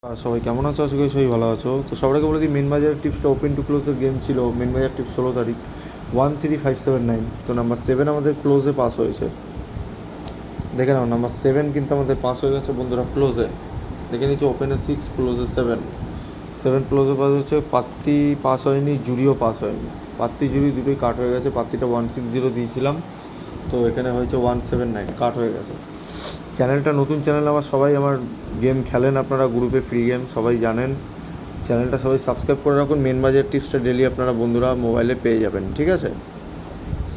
সবাই কেমন আছো? আশা করি সবাই ভালো আছো। তো সবাইকে বলে দিই, মেন বাজার টিপসটা ওপেন টু ক্লোজের গেম ছিল। মেন বাজার টিপস 16 তারিখ 13579। তো নাম্বার 7 আমাদের ক্লোজে পাস হয়েছে। দেখে নাও, নাম্বার 7 কিন্তু আমাদের পাস হয়ে গেছে বন্ধুরা ক্লোজে। দেখে নিচ্ছি, ওপেনে 6, ক্লোজে 7 ক্লোজে পাস হচ্ছে। পাত্তি পাস হয়নি, জুরিও পাস হয়নি। পাত্তি জুরি দুটোই কাট হয়ে গেছে। পাত্তিটা 160 দিয়েছিলাম, তো এখানে হয়েছে 179, কাট হয়ে গেছে। চ্যানেলটা নতুন চ্যানেল আমার, সবাই আমার গেম খেলেন, আপনারা গ্রুপে ফ্রি গেম সবাই জানেন। চ্যানেলটা সবাই সাবস্ক্রাইব করে রাখুন। মেন বাজার টিপসটা ডেলি আপনারা বন্ধুরা মোবাইলে পেয়ে যাবেন, ঠিক আছে?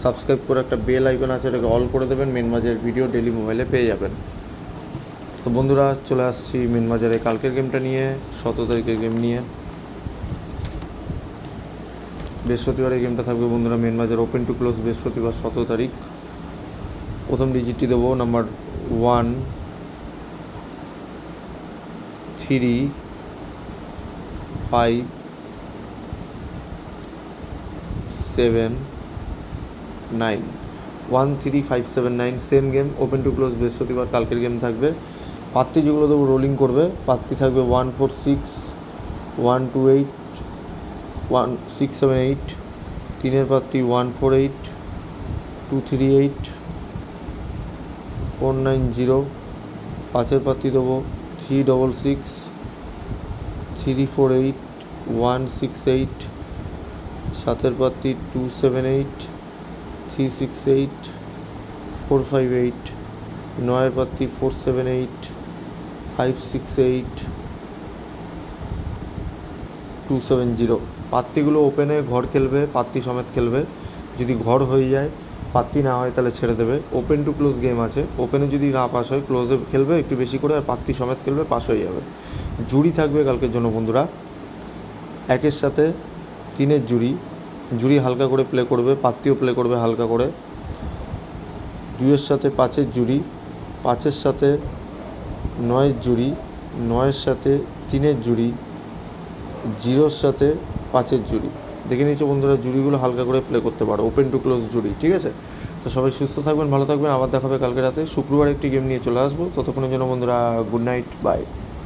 সাবস্ক্রাইব করে একটা বেল আইকন আছে, এটাকে অল করে দেবেন। মেন বাজার ভিডিও ডেলি মোবাইলে পেয়ে যাবেন। তো বন্ধুরা, চলে আসছি মেন বাজারে কালকের গেমটা নিয়ে, 17 তারিখের গেম নিয়ে। বৃহস্পতিবারের গেমটা থাকবে বন্ধুরা মেন বাজার ওপেন টু ক্লোজ, বৃহস্পতিবার 17 তারিখ। প্রথম ডিজিটটি দেবো number 1, 3, 5, 7, 9, 13579। Same game, open to close, বৃহস্পতিবার কালকের গেম থাকবে। পাত্তি যেগুলো দেবো রোলিং করবে, পাত্তি থাকবে 146, 128, 1678। তিনের পাত্তি 148, 238, 490। পাঁচের পাত্তি দেবো 366, 348, 168। সাতের পাত্তি 278, 368, 458। নয়ের পাত্তি 478, 568, 270। পাত্তিগুলো ওপেনে ঘর খেলবে, পাত্তি সমেত খেলবে। যদি ঘর হয়ে যায়, পাত্তি না হয় তাহলে ছেড়ে দেবে। ওপেন টু ক্লোজ গেম আছে, ওপেনে যদি না পাস হয় ক্লোজে খেলবে একটু বেশি করে, আর পাত্তি সমেত খেলবে, পাস হয়ে যাবে। জুড়ি থাকবে কালকের জন্য বন্ধুরা, 1-এর সাথে 3-এর জুড়ি হালকা করে প্লে করবে, পাত্তিও প্লে করবে হালকা করে। 2-এর সাথে 5-এর জুড়ি, 5-এর সাথে 9-এর জুড়ি, 9-এর সাথে 3-এর জুড়ি, 0-র সাথে 5-এর জুড়ি। দেখে নিচ্ছ বন্ধুরা, জুড়িগুলো হালকা করে প্লে করতে পারো, ওপেন টু ক্লোজ জুড়ি, ঠিক আছে? তো সবাই সুস্থ থাকবেন, ভালো থাকবেন। আবার দেখা হবে কালকে রাতে। শুক্রবার একটি গেম নিয়ে চলে আসবো। ততক্ষণের জন্য বন্ধুরা গুড নাইট, বাই।